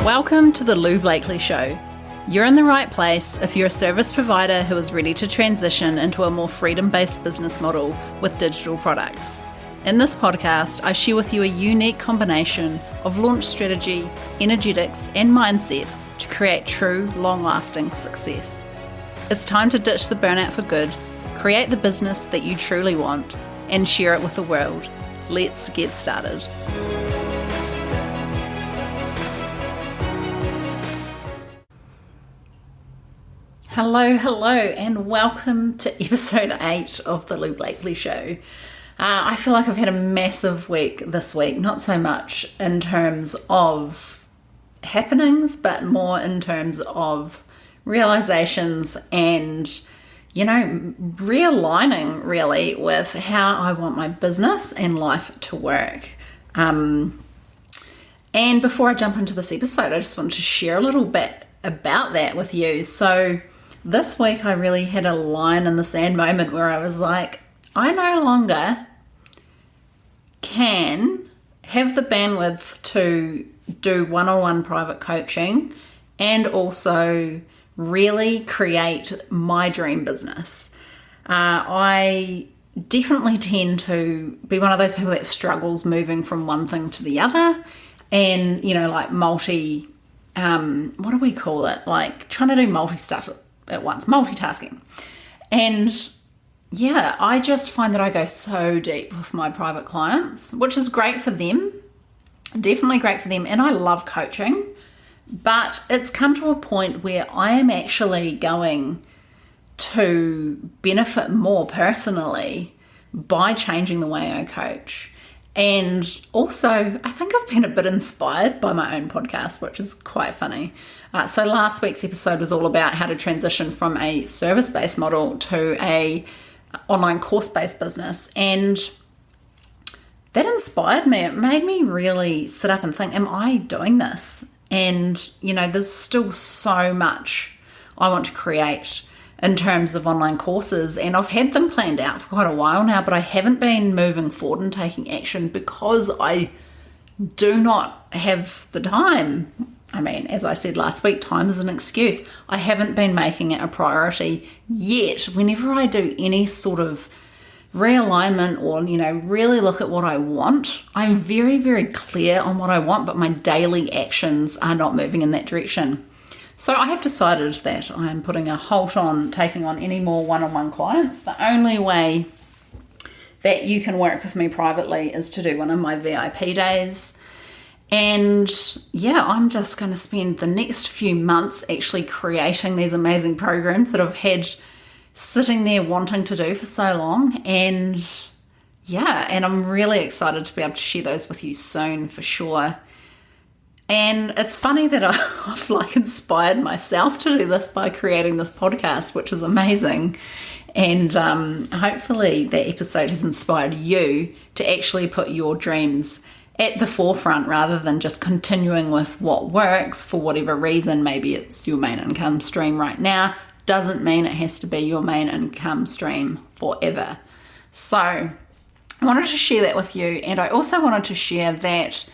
Welcome to the Lou Blakely Show. You're in the right place if you're a service provider who is ready to transition into a more freedom-based business model with digital products. In this podcast, I share with you a unique combination of launch strategy, energetics, and mindset to create true, long-lasting success. It's time to ditch the burnout for good, create the business that you truly want, and share it with the world. Let's get started. Hello, and welcome to episode 8 of the Lou Blakely Show. I feel like I've had a massive week this week, not so much in terms of happenings, but more in terms of realizations and, realigning really with how I want my business and life to work. And before I jump into this episode, I just wanted to share a little bit about that with you. So this week I really had a line in the sand moment where I was like, I no longer can have the bandwidth to do one-on-one private coaching and also really create my dream business. I definitely tend to be one of those people that struggles moving from one thing to the other and, like what do we call it? Like trying to do multi-stuff at once, multitasking. And yeah, I just find that I go so deep with my private clients, which is great for them, definitely great for them. And I love coaching, but it's come to a point where I am actually going to benefit more personally by changing the way I coach. And also, I think I've been a bit inspired by my own podcast, which is quite funny. So last week's episode was all about how to transition from a service-based model to a online course-based business. And that inspired me. It made me really sit up and think, am I doing this? And, there's still so much I want to create in terms of online courses. And I've had them planned out for quite a while now, but I haven't been moving forward and taking action because I do not have the time. I mean, as I said last week, time is an excuse. I haven't been making it a priority yet. Whenever I do any sort of realignment or, really look at what I want, I'm very, very clear on what I want, but my daily actions are not moving in that direction. So I have decided that I am putting a halt on taking on any more one-on-one clients. The only way that you can work with me privately is to do one of my VIP days. And yeah, I'm just going to spend the next few months actually creating these amazing programs that I've had sitting there wanting to do for so long. And yeah, and I'm really excited to be able to share those with you soon for sure. And it's funny that I've inspired myself to do this by creating this podcast, which is amazing. And hopefully that episode has inspired you to actually put your dreams at the forefront rather than just continuing with what works for whatever reason. Maybe it's your main income stream right now. Doesn't mean it has to be your main income stream forever. So I wanted to share that with you. And I also wanted to share that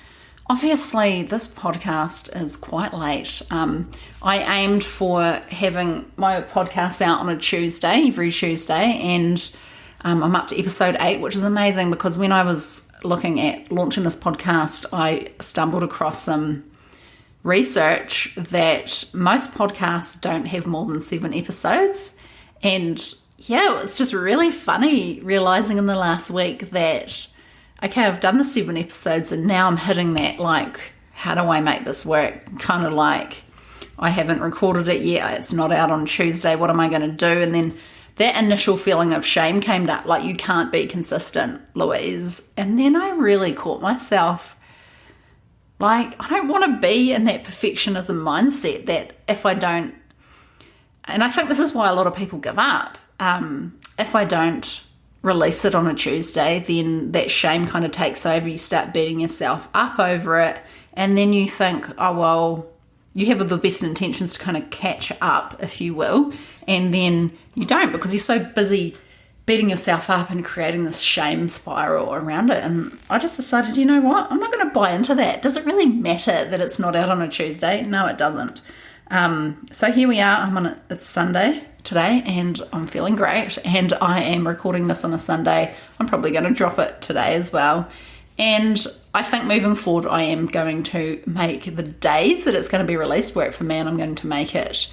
obviously this podcast is quite late. I aimed for having my podcast out on a Tuesday, every Tuesday, and I'm up to episode 8, which is amazing because when I was looking at launching this podcast, I stumbled across some research that most podcasts don't have more than 7 episodes. And yeah, it's just really funny realizing in the last week that, okay, I've done the 7 episodes and now I'm hitting that, how do I make this work? Kind of like, I haven't recorded it yet. It's not out on Tuesday. What am I going to do? And then that initial feeling of shame came up, like, you can't be consistent, Louise. And then I really caught myself, I don't want to be in that perfectionism mindset that if I don't, and I think this is why a lot of people give up, if I don't release it on a Tuesday, then that shame kind of takes over. You start beating yourself up over it. And then you think, oh, well, you have the best intentions to kind of catch up, if you will. And then you don't because you're so busy beating yourself up and creating this shame spiral around it. And I just decided, you know what? I'm not going to buy into that. Does it really matter that it's not out on a Tuesday? No, it doesn't. So here we are. It's Sunday today and I'm feeling great. And I am recording this on a Sunday. I'm probably going to drop it today as well. And I think moving forward, I am going to make the days that it's going to be released work for me, and I'm going to make it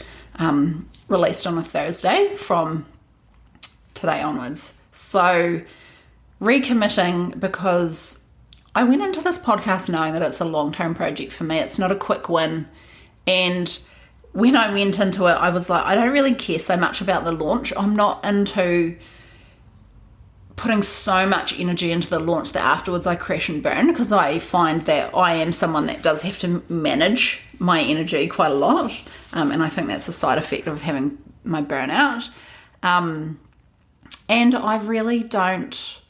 released on a Thursday from today onwards. So recommitting, because I went into this podcast knowing that it's a long-term project for me. It's not a quick win. And when I went into it, I was like, I don't really care so much about the launch. I'm not into putting so much energy into the launch that afterwards I crash and burn, because I find that I am someone that does have to manage my energy quite a lot. And I think that's a side effect of having my burnout. And I really don't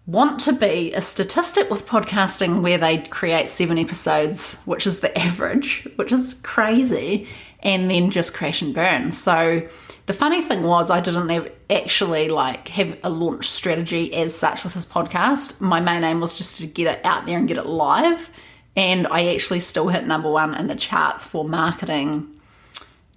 want to be a statistic with podcasting where they create 7 episodes, which is the average, which is crazy, and then just crash and burn. So the funny thing was, I didn't have a launch strategy as such with this podcast. My main aim was just to get it out there and get it live. And I actually still hit number 1 in the charts for marketing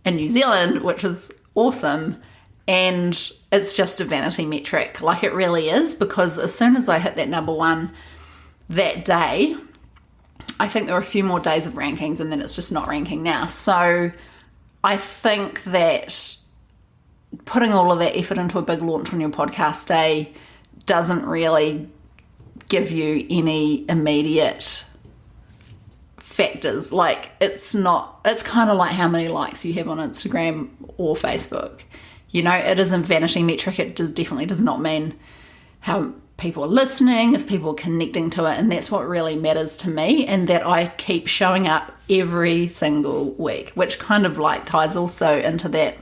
in New Zealand, which is awesome. And it's just a vanity metric, like it really is, because as soon as I hit that number 1 that day, I think there were a few more days of rankings and then it's just not ranking now. So I think that putting all of that effort into a big launch on your podcast day doesn't really give you any immediate factors. Like it's kind of like how many likes you have on Instagram or Facebook. You know, it is a vanity metric. It definitely does not mean how people are listening, if people are connecting to it. And that's what really matters to me, and that I keep showing up every single week, which kind of like ties also into that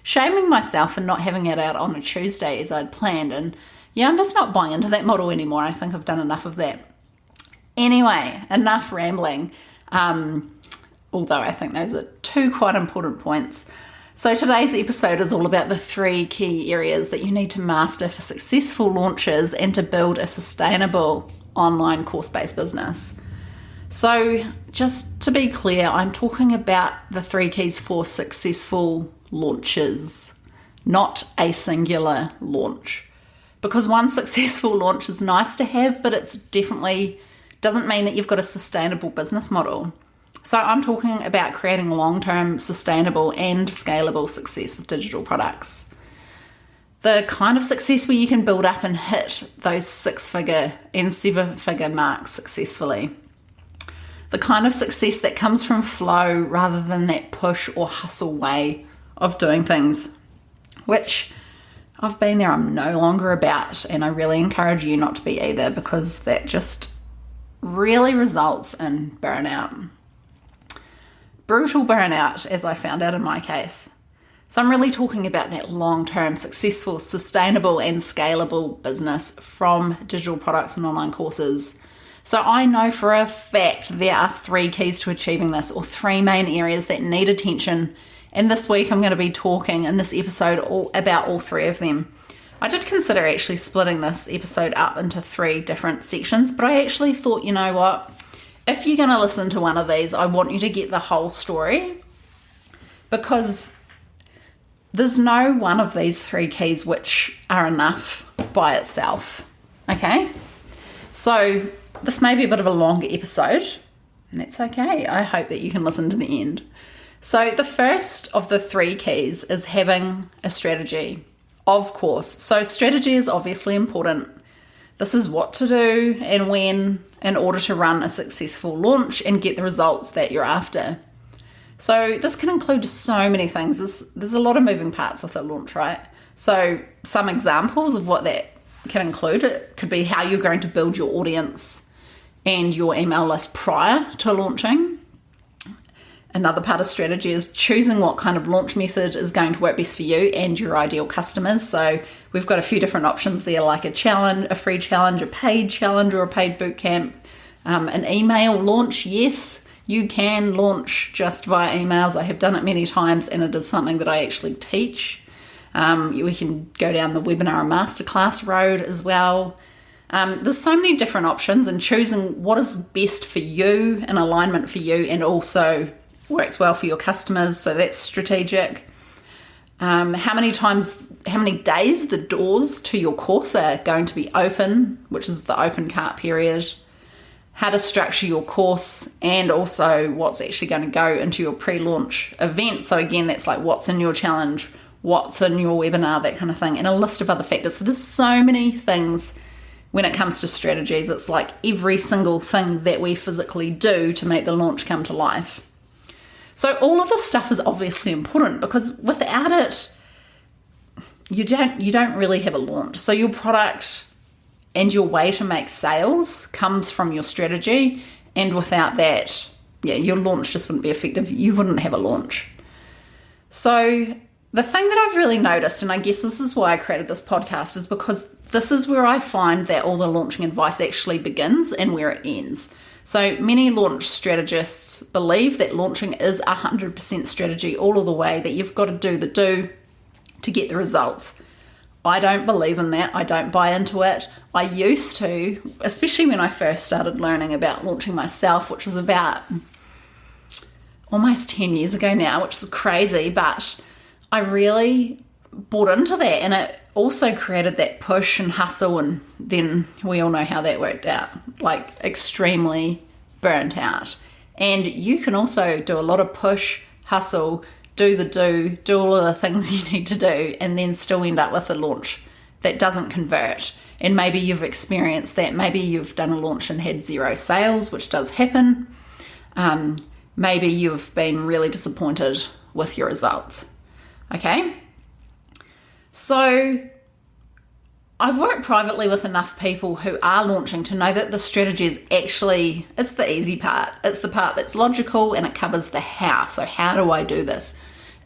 shaming myself and not having it out on a Tuesday as I'd planned. And yeah, I'm just not buying into that model anymore. I think I've done enough of that. Anyway, enough rambling. Although I think those are 2 quite important points. So today's episode is all about the 3 key areas that you need to master for successful launches and to build a sustainable online course-based business. So just to be clear, I'm talking about the 3 keys for successful launches, not a singular launch. Because one successful launch is nice to have, but it's definitely doesn't mean that you've got a sustainable business model. So I'm talking about creating long-term, sustainable and scalable success with digital products. The kind of success where you can build up and hit those 6-figure and 7-figure marks successfully. The kind of success that comes from flow rather than that push or hustle way of doing things, which I've been there, I'm no longer about, and I really encourage you not to be either, because that just really results in burnout. Brutal burnout, as I found out in my case. So I'm really talking about that long-term, successful, sustainable and scalable business from digital products and online courses. So I know for a fact there are 3 keys to achieving this, or 3 main areas that need attention. And this week I'm going to be talking in this episode about all 3 of them. I did consider actually splitting this episode up into 3 different sections, but I actually thought, you know what? If you're going to listen to one of these, I want you to get the whole story, because there's no one of these 3 keys which are enough by itself. Okay? So this may be a bit of a longer episode, and that's okay. I hope that you can listen to the end. So the first of the 3 keys is having a strategy, of course. So strategy is obviously important. This is what to do and when in order to run a successful launch and get the results that you're after. So this can include so many things. There's a lot of moving parts with a launch, right? So some examples of what that can include, it could be how you're going to build your audience and your email list prior to launching. Another part of strategy is choosing what kind of launch method is going to work best for you and your ideal customers. So we've got a few different options there, like a challenge, a free challenge, a paid challenge, or a paid bootcamp. An email launch, yes, you can launch just via emails. I have done it many times, and it is something that I actually teach. We can go down the webinar and masterclass road as well. There's so many different options, and choosing what is best for you, in alignment for you, and also works well for your customers. So that's strategic. How many days the doors to your course are going to be open, which is the open cart period. How to structure your course, and also what's actually going to go into your pre-launch event. So again, that's like what's in your challenge, what's in your webinar, that kind of thing, and a list of other factors. So there's so many things when it comes to strategies. It's like every single thing that we physically do to make the launch come to life. So all of this stuff is obviously important, because without it, you don't really have a launch. So your product and your way to make sales comes from your strategy, and without that, your launch just wouldn't be effective. You wouldn't have a launch. So the thing that I've really noticed, and I guess this is why I created this podcast, is because this is where I find that all the launching advice actually begins and where it ends. So many launch strategists believe that launching is 100% strategy all of the way, that you've got to do the do to get the results. I don't believe in that. I don't buy into it. I used to, especially when I first started learning about launching myself, which was about almost 10 years ago now, which is crazy, but I really bought into that, and it also created that push and hustle, and then we all know how that worked out, like extremely burnt out. And you can also do a lot of push, hustle, do all of the things you need to do, and then still end up with a launch that doesn't convert. And maybe you've experienced that. Maybe you've done a launch and had 0 sales, which does happen. Maybe you've been really disappointed with your results. Okay? So I've worked privately with enough people who are launching to know that the strategy is actually, it's the easy part. It's the part that's logical, and it covers the how. So how do I do this?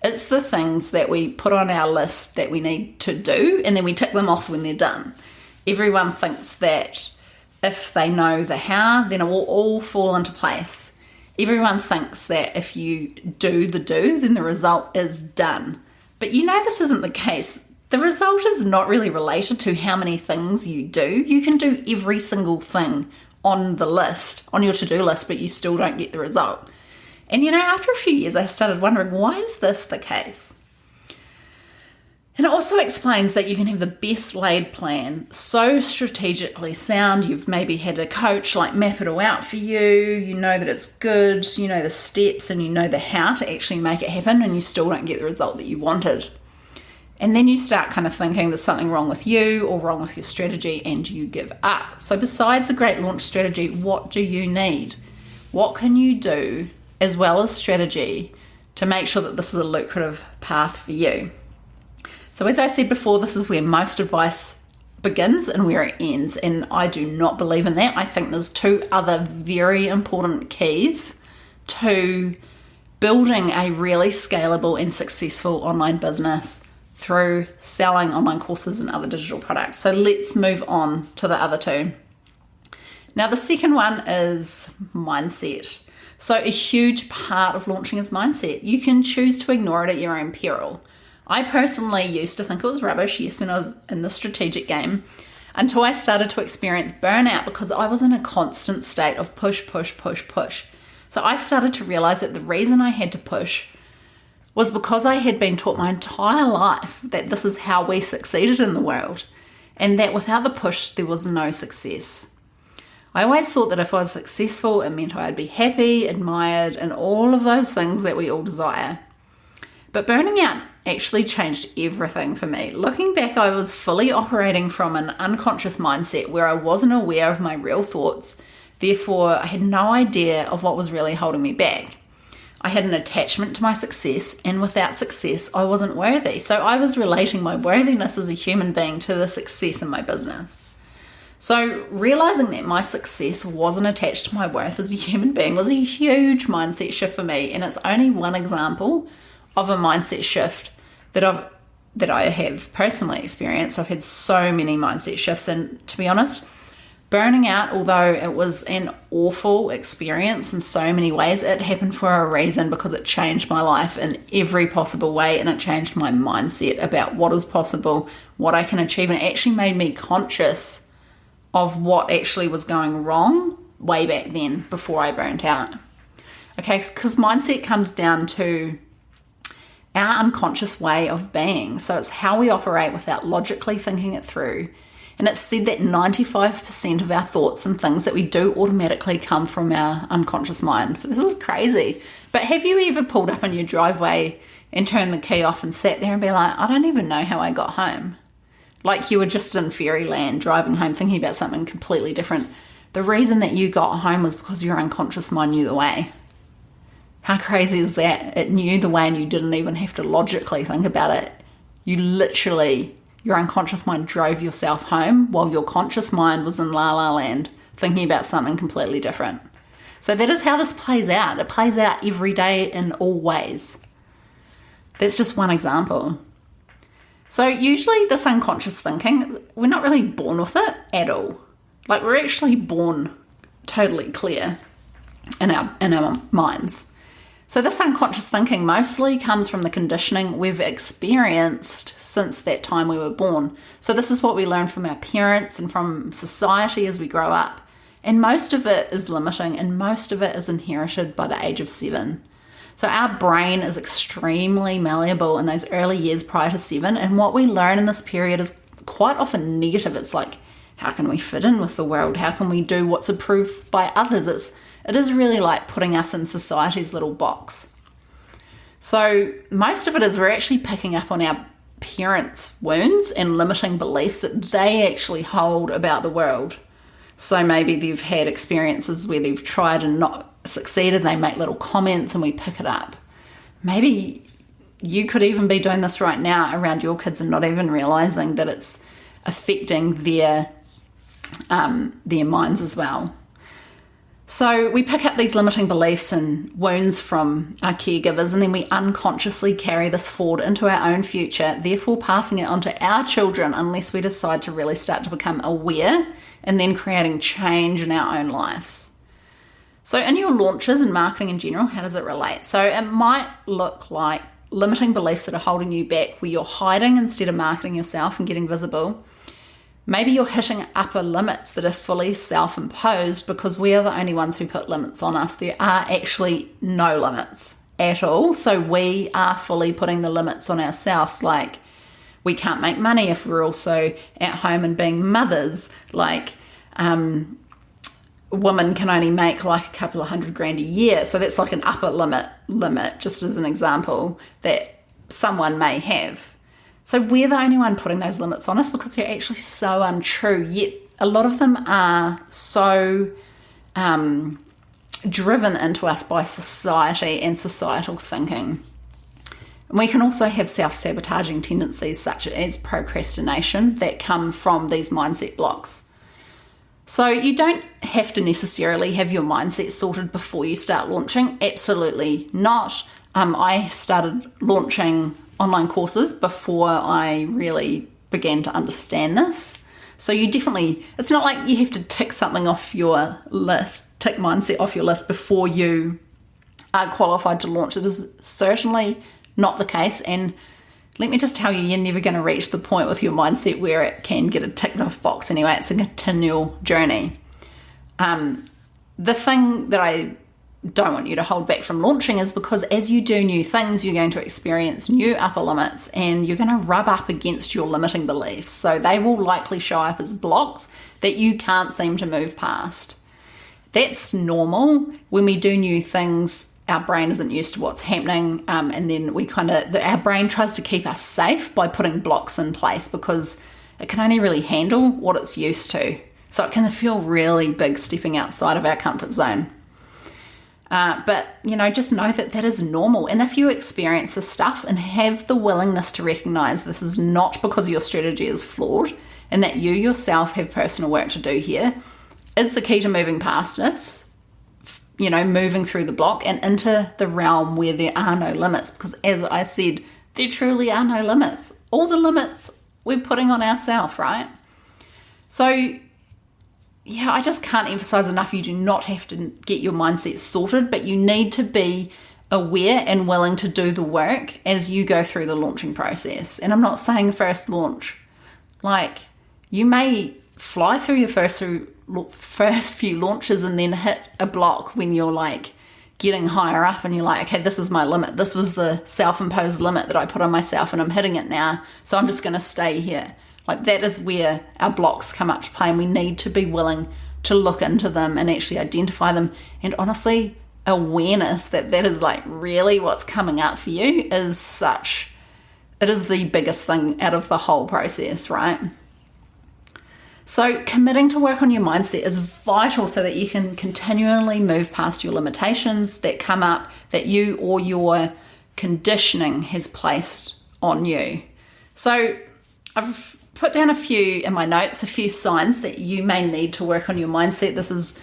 It's the things that we put on our list that we need to do, and then we tick them off when they're done. Everyone thinks that if they know the how, then it will all fall into place. Everyone thinks that if you do the do, then the result is done. But this isn't the case. The result is not really related to how many things you do. You can do every single thing on the list, on your to-do list, but you still don't get the result. And after a few years, I started wondering, why is this the case? And it also explains that you can have the best laid plan, so strategically sound. You've maybe had a coach map it all out for you. You know that it's good, you know the steps, and you know the how to actually make it happen, and you still don't get the result that you wanted. And then you start kind of thinking there's something wrong with you or wrong with your strategy, and you give up. So besides a great launch strategy, what do you need? What can you do as well as strategy to make sure that this is a lucrative path for you? So as I said before, this is where most advice begins and where it ends, and I do not believe in that. I think there's 2 other very important keys to building a really scalable and successful online business through selling online courses and other digital products. So let's move on to the other 2. Now, the second one is mindset. So a huge part of launching is mindset. You can choose to ignore it at your own peril. I personally used to think it was rubbish, yes, when I was in the strategic game, until I started to experience burnout because I was in a constant state of push. So I started to realize that the reason I had to push was because I had been taught my entire life that this is how we succeeded in the world, and that without the push, there was no success. I always thought that if I was successful, it meant I'd be happy, admired, and all of those things that we all desire. But burning out actually changed everything for me. Looking back, I was fully operating from an unconscious mindset where I wasn't aware of my real thoughts. Therefore, I had no idea of what was really holding me back. I had an attachment to my success, and without success, I wasn't worthy. So I was relating my worthiness as a human being to the success in my business. So realizing that my success wasn't attached to my worth as a human being was a huge mindset shift for me, and it's only one example of a mindset shift that I have personally experienced. I've had so many mindset shifts, and to be honest, Burning out, although it was an awful experience in so many ways, it happened for a reason, because it changed my life in every possible way, and it changed my mindset about what is possible, what I can achieve, and it actually made me conscious of what actually was going wrong way back then before I burnt out. Okay, because mindset comes down to our unconscious way of being. So it's how we operate without logically thinking it through. And it's said that 95% of our thoughts and things that we do automatically come from our unconscious mind. So this is crazy. But have you ever pulled up in your driveway and turned the key off and sat there and be like, I don't even know how I got home? Like you were just in fairyland driving home thinking about something completely different. The reason that you got home was because your unconscious mind knew the way. How crazy is that? It knew the way and you didn't even have to logically think about it. You literally, your unconscious mind drove yourself home while your conscious mind was in la la land thinking about something completely different. So that is how this plays out. It plays out every day in all ways. That's just one example. So usually this unconscious thinking, we're not really born with it at all. Like we're actually born totally clear in our minds. So this unconscious thinking mostly comes from the conditioning we've experienced since that time we were born. So this is what we learn from our parents and from society as we grow up. And most of it is limiting, and most of it is inherited by the age of 7. So our brain is extremely malleable in those early years prior to 7. And what we learn in this period is quite often negative. It's like, how can we fit in with the world? How can we do what's approved by others? It is really like putting us in society's little box. So most of it is we're actually picking up on our parents' wounds and limiting beliefs that they actually hold about the world. So maybe they've had experiences where they've tried and not succeeded. They make little comments and we pick it up. Maybe you could even be doing this right now around your kids and not even realizing that it's affecting their minds as well. So we pick up these limiting beliefs and wounds from our caregivers, and then we unconsciously carry this forward into our own future, therefore passing it on to our children unless we decide to really start to become aware and then creating change in our own lives. So in your launches and marketing in general, how does it relate? So it might look like limiting beliefs that are holding you back, where you're hiding instead of marketing yourself and getting visible. Maybe you're hitting upper limits that are fully self-imposed because we are the only ones who put limits on us. There are actually no limits at all. So we are fully putting the limits on ourselves. Like we can't make money if we're also at home and being mothers. Like women can only make like a couple of $100,000 a year. So that's like an upper limit, just as an example, that someone may have. So we're the only one putting those limits on us because they're actually so untrue. Yet a lot of them are so driven into us by society and societal thinking. And we can also have self-sabotaging tendencies such as procrastination that come from these mindset blocks. So you don't have to necessarily have your mindset sorted before you start launching. Absolutely not. I started launching online courses before I really began to understand this. So you definitely, it's not like you have to tick something off your list, tick mindset off your list before you are qualified to launch. It is certainly not the case. And let me just tell you, you're never going to reach the point with your mindset where it can get a ticked off box anyway. It's a continual journey. The thing that I don't want you to hold back from launching is because as you do new things, you're going to experience new upper limits and you're going to rub up against your limiting beliefs. So they will likely show up as blocks that you can't seem to move past. That's normal. When we do new things, our brain isn't used to what's happening, and then our brain tries to keep us safe by putting blocks in place because it can only really handle what it's used to. So it can feel really big stepping outside of our comfort zone. But, just know that that is normal. And if you experience this stuff and have the willingness to recognize this is not because your strategy is flawed and that you yourself have personal work to do here, is the key to moving past this, moving through the block and into the realm where there are no limits. Because as I said, there truly are no limits. All the limits we're putting on ourselves, right? So I just can't emphasize enough, you do not have to get your mindset sorted, but you need to be aware and willing to do the work as you go through the launching process. And I'm not saying first launch. Like, you may fly through your first few launches and then hit a block when you're like getting higher up and you're like, okay, this is my limit. This was the self-imposed limit that I put on myself and I'm hitting it now. So I'm just going to stay here. Like, that is where our blocks come up to play, and we need to be willing to look into them and actually identify them. And honestly, awareness that is like really what's coming up for you it is the biggest thing out of the whole process, right? So committing to work on your mindset is vital so that you can continually move past your limitations that come up that you or your conditioning has placed on you. So I've put down a few in my notes, a few signs that you may need to work on your mindset. This is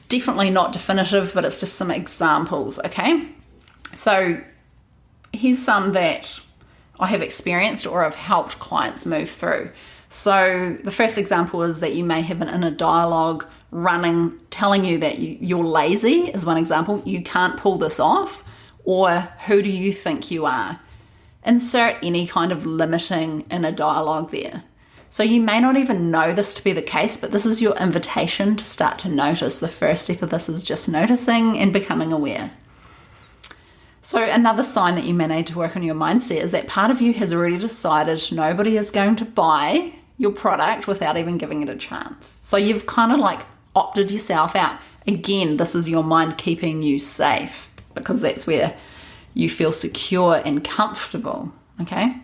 definitely not definitive, but it's just some examples, okay? So here's some that I have experienced or I've helped clients move through. So the first example is that you may have an inner dialogue running, telling you that you're lazy is one example. You can't pull this off, or who do you think you are? Insert any kind of limiting inner dialogue there. So you may not even know this to be the case, but this is your invitation to start to notice. The first step of this is just noticing and becoming aware. So another sign that you may need to work on your mindset is that part of you has already decided nobody is going to buy your product without even giving it a chance. So you've kind of like opted yourself out. Again, this is your mind keeping you safe because that's where you feel secure and comfortable, okay?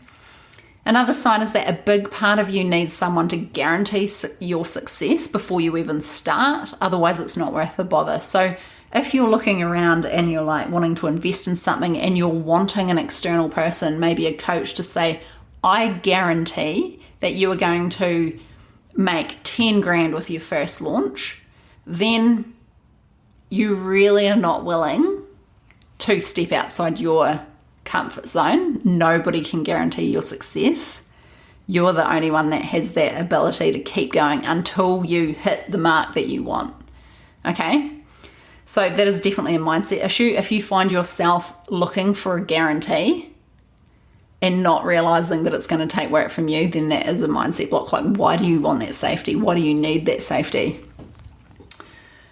Another sign is that a big part of you needs someone to guarantee your success before you even start. Otherwise, it's not worth the bother. So if you're looking around and you're like wanting to invest in something and you're wanting an external person, maybe a coach, to say, I guarantee that you are going to make 10 grand with your first launch, then you really are not willing to step outside your comfort zone. Nobody can guarantee your success. You're the only one that has that ability to keep going until you hit the mark that you want. Okay? So that is definitely a mindset issue. If you find yourself looking for a guarantee and not realizing that it's going to take work from you, then that is a mindset block. Like, why do you want that safety? Why do you need that safety?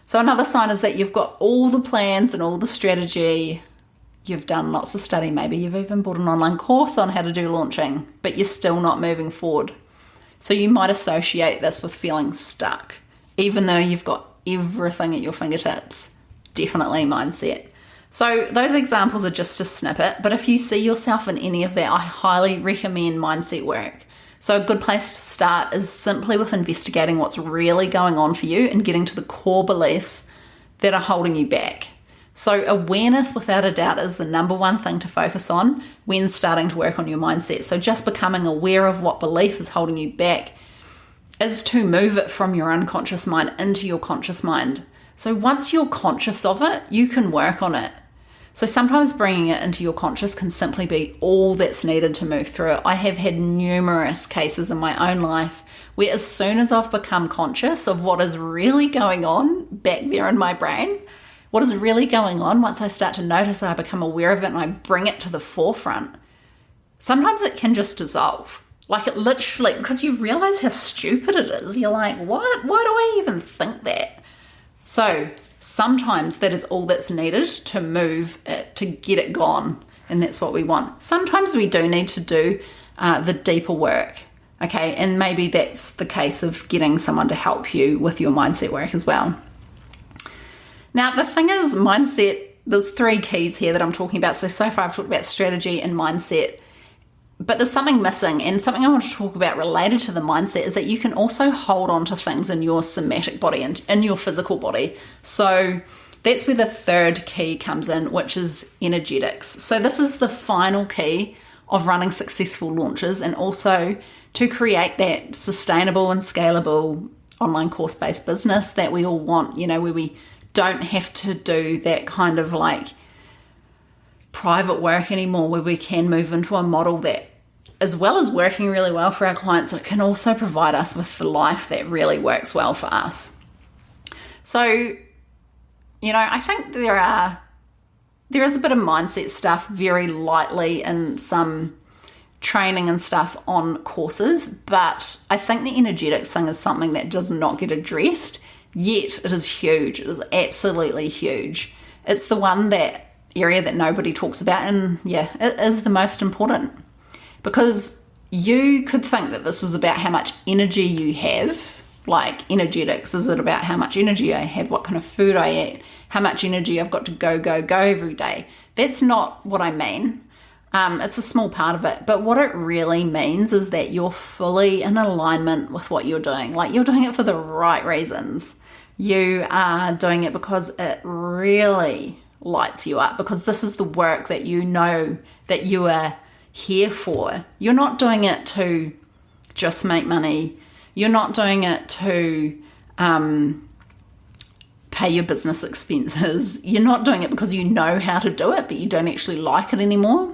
So another sign is that you've got all the plans and all the strategy. You've done lots of study. Maybe you've even bought an online course on how to do launching, but you're still not moving forward. So you might associate this with feeling stuck, even though you've got everything at your fingertips. Definitely mindset. So those examples are just a snippet, but if you see yourself in any of that, I highly recommend mindset work. So a good place to start is simply with investigating what's really going on for you and getting to the core beliefs that are holding you back. So awareness, without a doubt, is the number one thing to focus on when starting to work on your mindset. So just becoming aware of what belief is holding you back is to move it from your unconscious mind into your conscious mind. So once you're conscious of it, you can work on it. So sometimes bringing it into your conscious can simply be all that's needed to move through it. I have had numerous cases in my own life where as soon as I've become conscious of what is really going on back there in my brain, what is really going on, once I start to notice, I become aware of it and I bring it to the forefront, sometimes it can just dissolve. Like, it literally, because you realize how stupid it is. You're like, what? Why do I even think that? So sometimes that is all that's needed to move it, to get it gone. And that's what we want. Sometimes we do need to do the deeper work. Okay. And maybe that's the case of getting someone to help you with your mindset work as well. Now, the thing is, mindset, there's 3 keys here that I'm talking about. So far I've talked about strategy and mindset, but there's something missing, and something I want to talk about related to the mindset is that you can also hold on to things in your somatic body and in your physical body. So that's where the 3rd key comes in, which is energetics. So this is the final key of running successful launches and also to create that sustainable and scalable online course-based business that we all want, where we don't have to do that kind of like private work anymore, where we can move into a model that, as well as working really well for our clients, it can also provide us with the life that really works well for us. So, I think there is a bit of mindset stuff very lightly in some training and stuff on courses, but I think the energetics thing is something that does not get addressed, yet it is huge. It is absolutely huge. It's the area that nobody talks about, and yeah, it is the most important, because you could think that this was about how much energy you have, like energetics. Is it about how much energy I have, what kind of food I eat, how much energy I've got to go every day? That's not what I mean. It's a small part of it, but what it really means is that you're fully in alignment with what you're doing. Like, you're doing it for the right reasons. You are doing it because it really lights you up, because this is the work that you know that you are here for. You're not doing it to just make money. You're not doing it to pay your business expenses. You're not doing it because you know how to do it, but you don't actually like it anymore.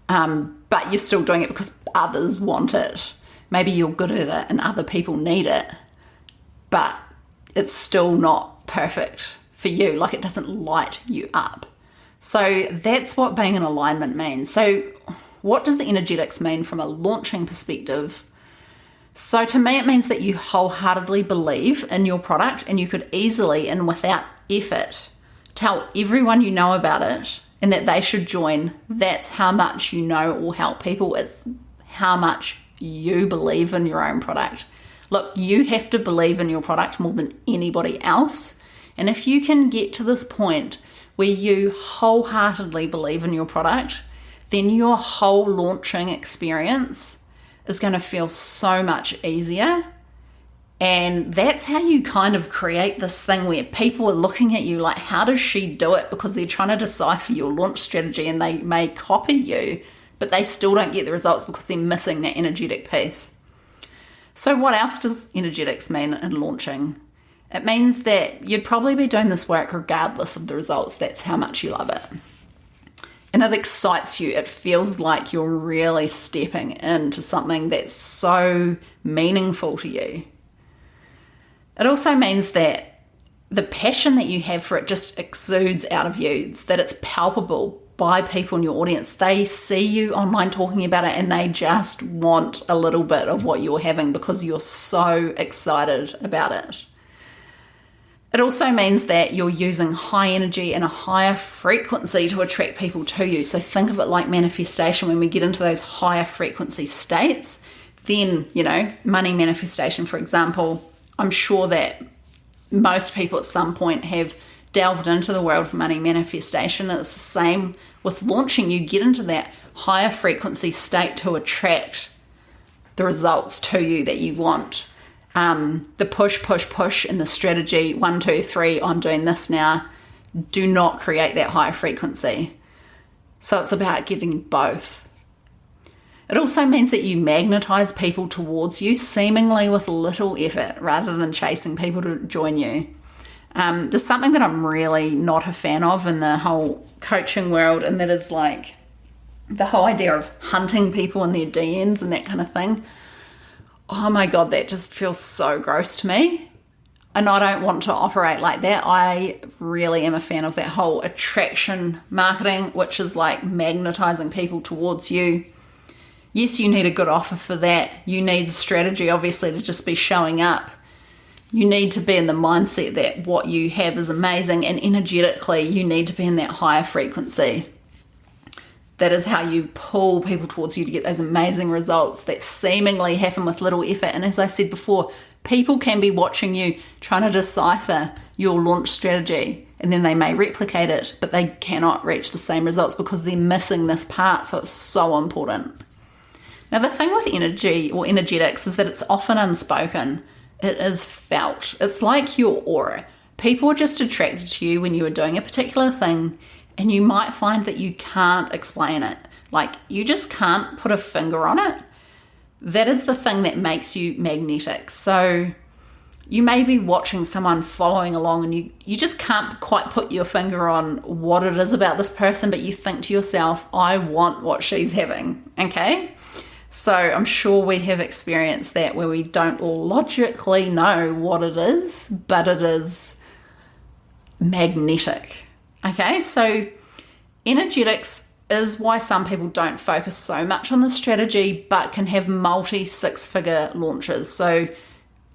But you're still doing it because others want it. Maybe you're good at it and other people need it, but it's still not perfect for you. Like, it doesn't light you up. So that's what being in alignment means. So what does the energetics mean from a launching perspective? So to me, it means that you wholeheartedly believe in your product, and you could easily and without effort tell everyone you know about it and that they should join. That's how much you know it will help people. It's how much you believe in your own product. Look, you have to believe in your product more than anybody else. And if you can get to this point where you wholeheartedly believe in your product, then your whole launching experience is going to feel so much easier. And that's how you kind of create this thing where people are looking at you like, how does she do it? Because they're trying to decipher your launch strategy, and they may copy you, but they still don't get the results because they're missing that energetic piece. So what else does energetics mean in launching? It means that you'd probably be doing this work regardless of the results. That's how much you love it. And it excites you. It feels like you're really stepping into something that's so meaningful to you. It also means that the passion that you have for it just exudes out of you, that it's palpable by people in your audience. They see you online talking about it, and they just want a little bit of what you're having because you're so excited about it. It also means that you're using high energy and a higher frequency to attract people to you. So think of it like manifestation. When we get into those higher frequency states, then, money manifestation, for example, I'm sure that most people at some point have delved into the world of money manifestation. It's the same with launching. You get into that higher frequency state to attract the results to you that you want. The push and the strategy, 1, 2, 3, I'm doing this now, do not create that higher frequency. So it's about getting both. It also means that you magnetize people towards you seemingly with little effort rather than chasing people to join you. There's something that I'm really not a fan of in the whole coaching world, and that is like the whole idea of hunting people in their DMs and that kind of thing. Oh my God, that just feels so gross to me. And I don't want to operate like that. I really am a fan of that whole attraction marketing, which is like magnetizing people towards you. Yes, you need a good offer for that. You need strategy, obviously, to just be showing up. You need to be in the mindset that what you have is amazing, and energetically, you need to be in that higher frequency. That is how you pull people towards you to get those amazing results that seemingly happen with little effort. And as I said before, people can be watching you trying to decipher your launch strategy, and then they may replicate it, but they cannot reach the same results because they're missing this part. So it's so important. Now, the thing with energy or energetics is that it's often unspoken. It is felt. It's like your aura. People are just attracted to you when you are doing a particular thing, and you might find that you can't explain it. Like, you just can't put a finger on it. That is the thing that makes you magnetic. So you may be watching someone following along, and you just can't quite put your finger on what it is about this person, but you think to yourself, I want what she's having, okay? So I'm sure we have experienced that where we don't logically know what it is, but it is magnetic. Okay, so energetics is why some people don't focus so much on the strategy but can have multi six-figure launches. So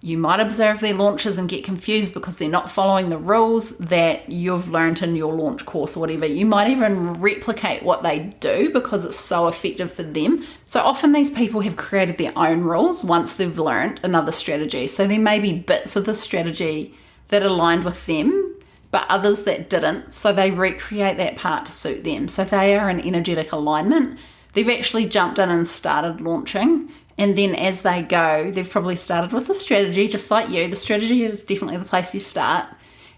you might observe their launches and get confused because they're not following the rules that you've learned in your launch course or whatever. You might even replicate what they do because it's so effective for them. So often these people have created their own rules once they've learned another strategy. So there may be bits of the strategy that aligned with them, but others that didn't. So they recreate that part to suit them. So they are in energetic alignment. They've actually jumped in and started launching. And then as they go, they've probably started with a strategy, just like you. The strategy is definitely the place you start.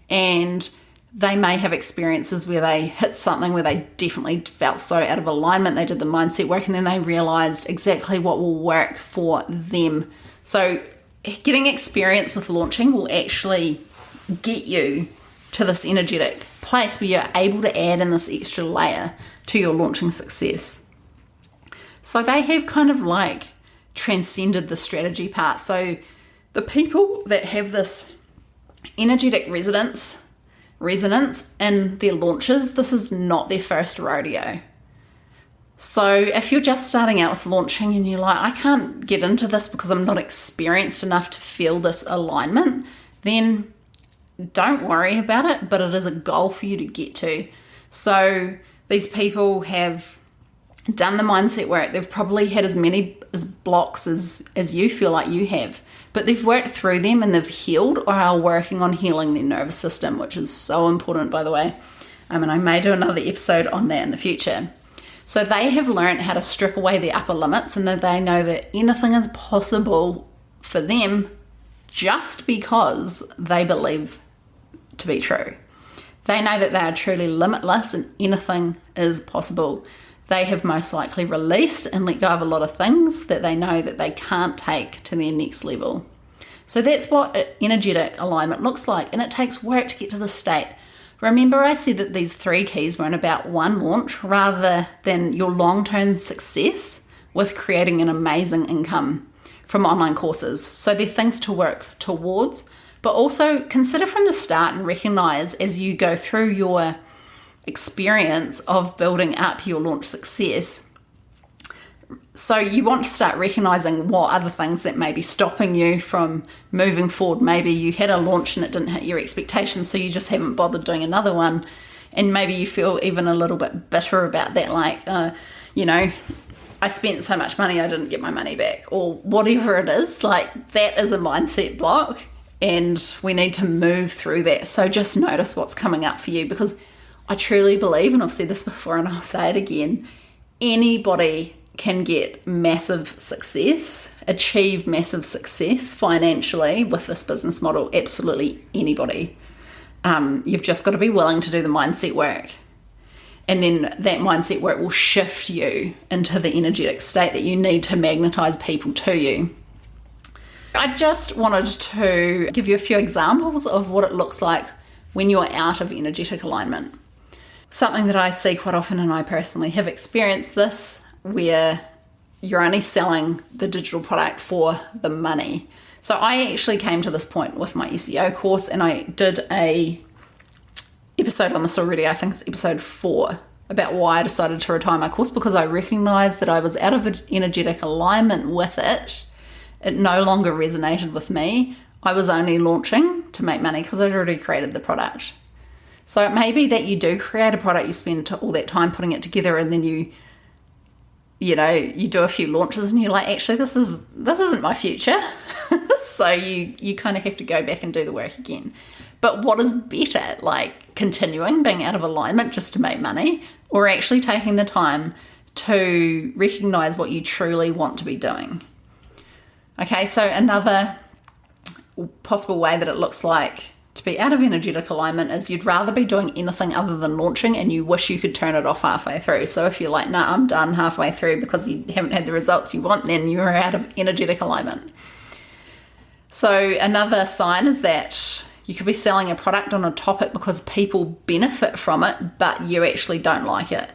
And they may have experiences where they hit something where they definitely felt so out of alignment. They did the mindset work and then they realized exactly what will work for them. So getting experience with launching will actually get you to this energetic place where you're able to add in this extra layer to your launching success. So they have kind of like transcended the strategy part. So the people that have this energetic resonance in their launches, this is not their first rodeo. So if you're just starting out with launching and you're like, I can't get into this because I'm not experienced enough to feel this alignment, then don't worry about it, but it is a goal for you to get to. So these people have done the mindset work. They've probably had as many blocks as you feel like you have, but they've worked through them and they've healed or are working on healing their nervous system, which is so important, by the way. And I may do another episode on that in the future. So they have learned how to strip away their upper limits and that they know that anything is possible for them just because they believe to be true. They know that they are truly limitless and anything is possible. They have most likely released and let go of a lot of things that they know that they can't take to their next level. So that's what energetic alignment looks like, and it takes work to get to this state. Remember I said that these 3 keys weren't about one launch rather than your long-term success with creating an amazing income from online courses. So they're things to work towards, but also consider from the start and recognize as you go through your experience of building up your launch success. So you want to start recognizing what other things that may be stopping you from moving forward. Maybe you had a launch and it didn't hit your expectations, so you just haven't bothered doing another one. And maybe you feel even a little bit bitter about that, like, I spent so much money, I didn't get my money back, or whatever it is. Like, that is a mindset block, and we need to move through that. So just notice what's coming up for you, because I truly believe, and I've said this before and I'll say it again, anybody can get massive success, achieve massive success financially with this business model. Absolutely anybody. You've just got to be willing to do the mindset work. And then that mindset work will shift you into the energetic state that you need to magnetize people to you. I just wanted to give you a few examples of what it looks like when you're out of energetic alignment. Something that I see quite often, and I personally have experienced this, where you're only selling the digital product for the money. So I actually came to this point with my SEO course, and I did a episode on this already. I think it's episode 4, about why I decided to retire my course, because I recognized that I was out of energetic alignment with it. It no longer resonated with me. I was only launching to make money because I'd already created the product. So it may be that you do create a product, you spend all that time putting it together, and then you do a few launches and you're like, actually, this isn't my future. So you kind of have to go back and do the work again. But what is better, like continuing being out of alignment just to make money, or actually taking the time to recognize what you truly want to be doing? Okay, so another possible way that it looks like to be out of energetic alignment is you'd rather be doing anything other than launching, and you wish you could turn it off halfway through. So if you're like, nah, I'm done halfway through because you haven't had the results you want, then you're out of energetic alignment. So another sign is that you could be selling a product on a topic because people benefit from it, but you actually don't like it.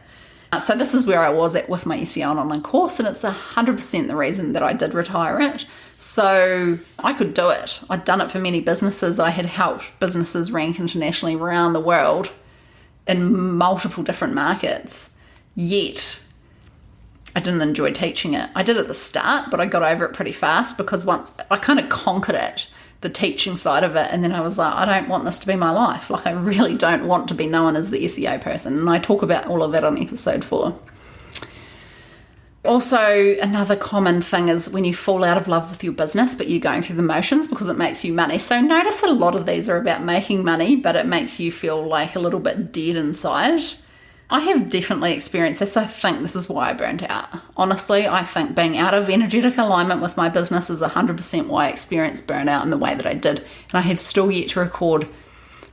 So this is where I was at with my SEO and online course, and it's 100% the reason that I did retire it. So I could do it. I'd done it for many businesses. I had helped businesses rank internationally around the world in multiple different markets. Yet I didn't enjoy teaching it. I did at the start, but I got over it pretty fast because once I kind of conquered it, the teaching side of it, and then I was like, I don't want this to be my life. Like, I really don't want to be known as the SEO person. And I talk about all of that on episode 4. Also, another common thing is when you fall out of love with your business, but you're going through the motions because it makes you money. So notice a lot of these are about making money, but it makes you feel like a little bit dead inside. I have definitely experienced this. I think this is why I burnt out. Honestly, I think being out of energetic alignment with my business is 100% why I experienced burnout in the way that I did. And I have still yet to record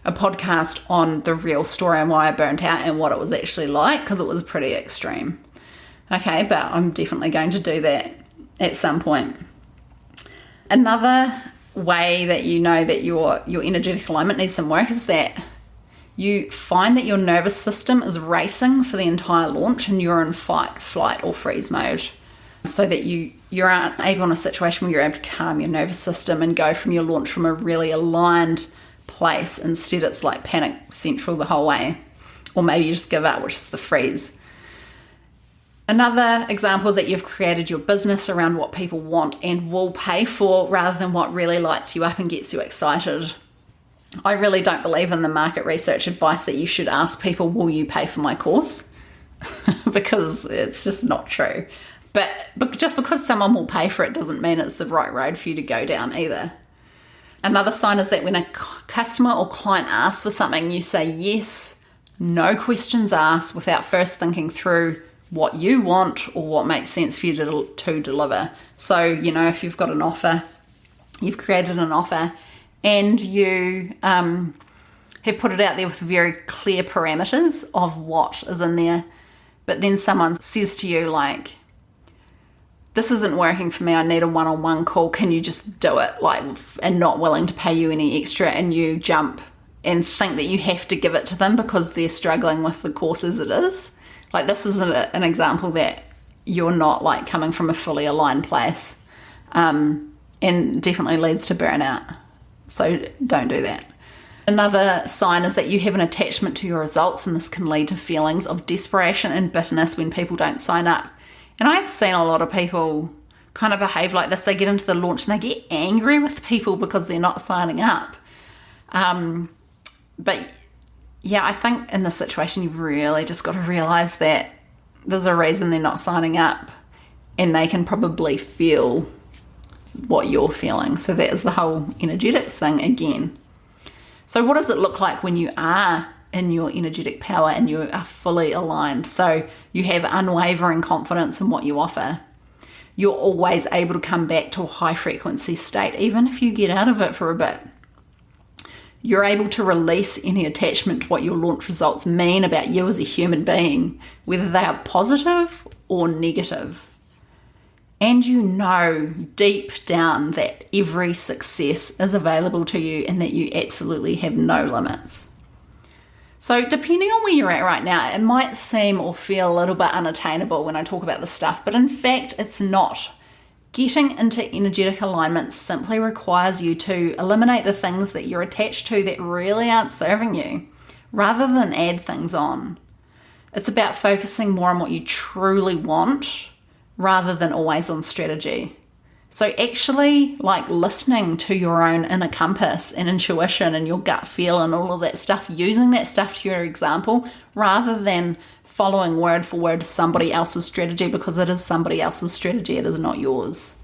a podcast on the real story and why I burnt out and what it was actually like, because it was pretty extreme. Okay, but I'm definitely going to do that at some point. Another way that you know that your energetic alignment needs some work is that you find that your nervous system is racing for the entire launch and you're in fight, flight, or freeze mode. So that you're able in a situation where you're able to calm your nervous system and go from your launch from a really aligned place. Instead, it's like panic central the whole way. Or maybe you just give up, which is the freeze. Another example is that you've created your business around what people want and will pay for rather than what really lights you up and gets you excited. I really don't believe in the market research advice that you should ask people, will you pay for my course? Because it's just not true. But just because someone will pay for it doesn't mean it's the right road for you to go down either. Another sign is that when a customer or client asks for something, you say yes, no questions asked, without first thinking through what you want or what makes sense for you to deliver. So, if you've got an offer, you've created an offer, and you have put it out there with very clear parameters of what is in there, but then someone says to you, like, this isn't working for me, I need a one-on-one call, can you just do it? And not willing to pay you any extra, and you jump and think that you have to give it to them because they're struggling with the course as it is. Like, this is an example that you're not coming from a fully aligned place, and definitely leads to burnout. So don't do that. Another sign is that you have an attachment to your results, and this can lead to feelings of desperation and bitterness when people don't sign up. And I've seen a lot of people kind of behave like this. They get into the launch and they get angry with people because they're not signing up. But yeah, I think in this situation, you've really just got to realize that there's a reason they're not signing up, and they can probably feel what you're feeling. So that is the whole energetics thing again. So what does it look like when you are in your energetic power and you are fully aligned? So you have unwavering confidence in what you offer. You're always able to come back to a high frequency state, even if you get out of it for a bit. You're able to release any attachment to what your launch results mean about you as a human being, whether they are positive or negative. And you know deep down that every success is available to you and that you absolutely have no limits. So depending on where you're at right now, it might seem or feel a little bit unattainable when I talk about this stuff, but in fact, it's not. Getting into energetic alignment simply requires you to eliminate the things that you're attached to that really aren't serving you, rather than add things on. It's about focusing more on what you truly want, rather than always on strategy. So actually listening to your own inner compass and intuition and your gut feel and all of that stuff, using that stuff to your example, rather than following word for word somebody else's strategy, because it is somebody else's strategy, it is not yours.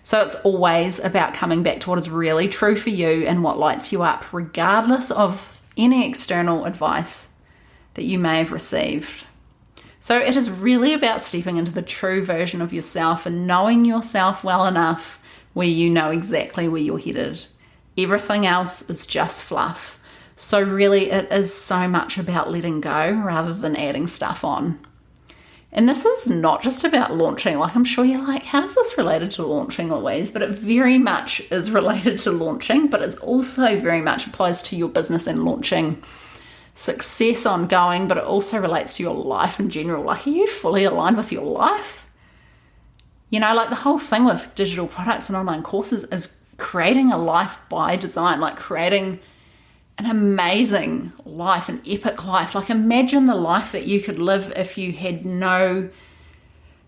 So it's always about coming back to what is really true for you and what lights you up, regardless of any external advice that you may have received. So it is really about stepping into the true version of yourself and knowing yourself well enough where you know exactly where you're headed. Everything else is just fluff. So really it is so much about letting go rather than adding stuff on. And this is not just about launching. I'm sure you're like, how's this related to launching, Louise? But it very much is related to launching, but it also very much applies to your business and launching. success ongoing, but it also relates to your life in general. Like, are you fully aligned with your life? You know, like the whole thing with digital products and online courses is creating a life by design, like creating an amazing life, an epic life. Like, imagine the life that you could live if you had no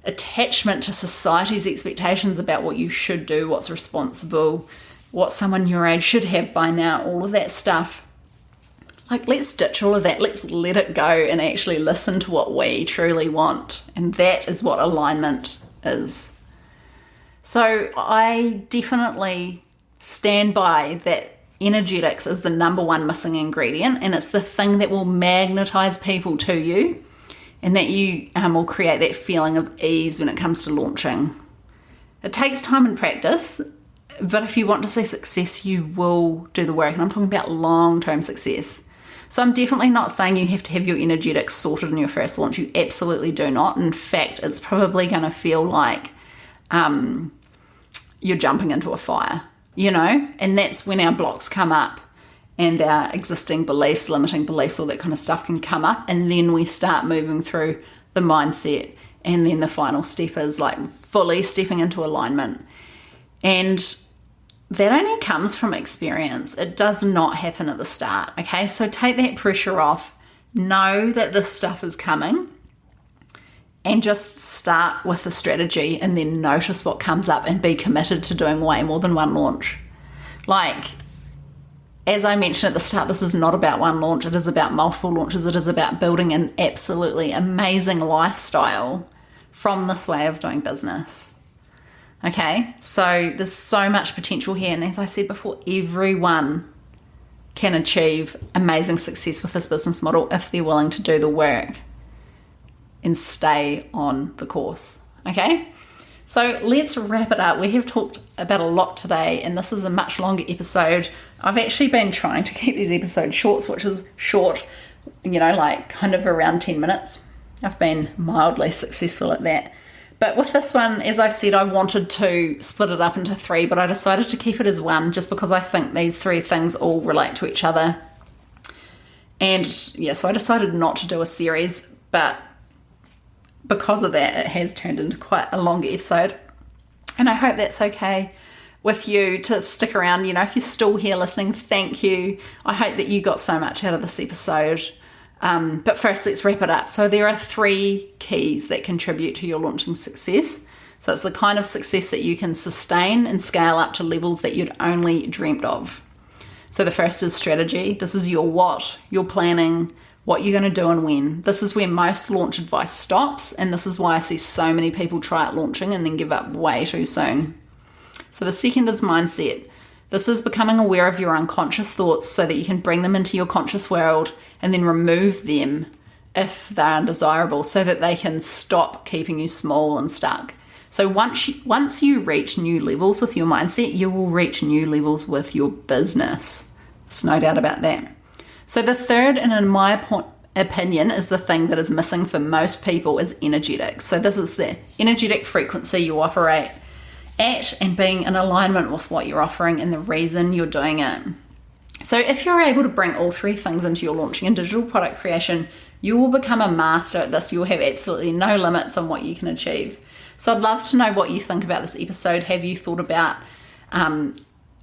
attachment to society's expectations about what you should do, what's responsible, what someone your age should have by now, all of that stuff. Like, let's ditch all of that. Let's let it go and actually listen to what we truly want. And that is what alignment is. So I definitely stand by that energetics is the number one missing ingredient, and it's the thing that will magnetize people to you, and that you will create that feeling of ease when it comes to launching. It takes time and practice, but if you want to see success, you will do the work. And I'm talking about long-term success. So I'm definitely not saying you have to have your energetics sorted in your first launch. You absolutely do not. In fact, it's probably going to feel like you're jumping into a fire, you know? And that's when our blocks come up and our existing beliefs, limiting beliefs, all that kind of stuff can come up. And then we start moving through the mindset. And then the final step is like fully stepping into alignment. And that only comes from experience. It does not happen at the start, okay? So take that pressure off. Know that this stuff is coming and just start with the strategy and then notice what comes up and be committed to doing way more than one launch. Like, as I mentioned at the start, this is not about one launch. It is about multiple launches. It is about building an absolutely amazing lifestyle from this way of doing business. Okay, so there's so much potential here. And as I said before, everyone can achieve amazing success with this business model if they're willing to do the work and stay on the course. Okay, so let's wrap it up. We have talked about a lot today, and this is a much longer episode. I've actually been trying to keep these episodes short, which is short, you know, like kind of around 10 minutes. I've been mildly successful at that. But with this one, as I said, I wanted to split it up into 3, but I decided to keep it as 1 just because I think these 3 things all relate to each other. And yeah, so I decided not to do a series, but because of that, it has turned into quite a longer episode. And I hope that's okay with you to stick around. You know, if you're still here listening, thank you. I hope that you got so much out of this episode. But first, let's wrap it up. So there are 3 keys that contribute to your launching success. So it's the kind of success that you can sustain and scale up to levels that you'd only dreamt of. So the first is strategy. This is your what, your planning, what you're going to do and when. This is where most launch advice stops, and this is why I see so many people try out launching and then give up way too soon. So the second is mindset. This is becoming aware of your unconscious thoughts so that you can bring them into your conscious world and then remove them if they're undesirable so that they can stop keeping you small and stuck. So once you reach new levels with your mindset, you will reach new levels with your business. There's no doubt about that. So the third, and in my opinion, is the thing that is missing for most people, is energetics. So this is the energetic frequency you operate at and being in alignment with what you're offering and the reason you're doing it. So if you're able to bring all 3 things into your launching and digital product creation, you will become a master at this. You'll have absolutely no limits on what you can achieve. So I'd love to know what you think about this episode. Have you thought about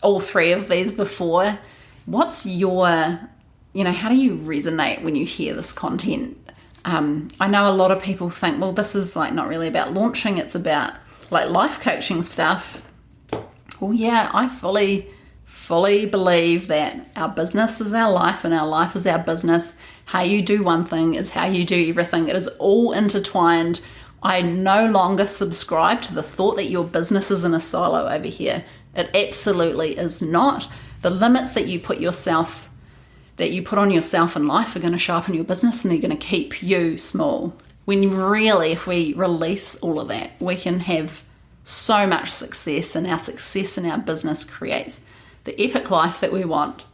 all 3 of these before? What's your, how do you resonate when you hear this content? I know a lot of people think, well, this is like not really about launching. It's about like life coaching stuff. Well, yeah, I fully believe that our business is our life and our life is our business. How you do one thing is how you do everything. It is all intertwined. I no longer subscribe to the thought that your business is in a silo over here. It absolutely is not. The limits that you put on yourself in life are going to show up in your business, and they're going to keep you small. When really, if we release all of that, we can have so much success, and our success in our business creates the epic life that we want.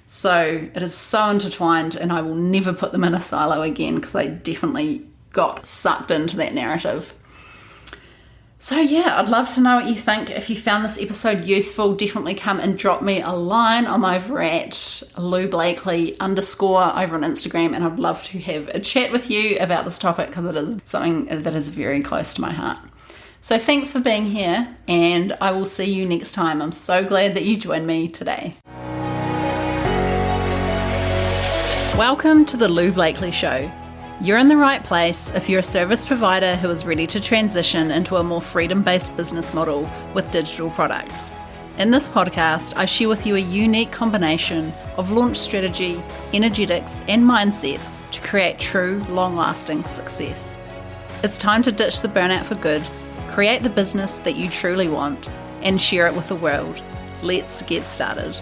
So it is so intertwined, and I will never put them in a silo again because I definitely got sucked into that narrative. So yeah, I'd love to know what you think. If you found this episode useful, definitely come and drop me a line. I'm over at Lou Blakely _ over on Instagram, and I'd love to have a chat with you about this topic because it is something that is very close to my heart. So thanks for being here, and I will see you next time. I'm so glad that you joined me today. Welcome to the Lou Blakely Show. You're in the right place if you're a service provider who is ready to transition into a more freedom-based business model with digital products. In this podcast, I share with you a unique combination of launch strategy, energetics, and mindset to create true, long-lasting success. It's time to ditch the burnout for good, create the business that you truly want, and share it with the world. Let's get started.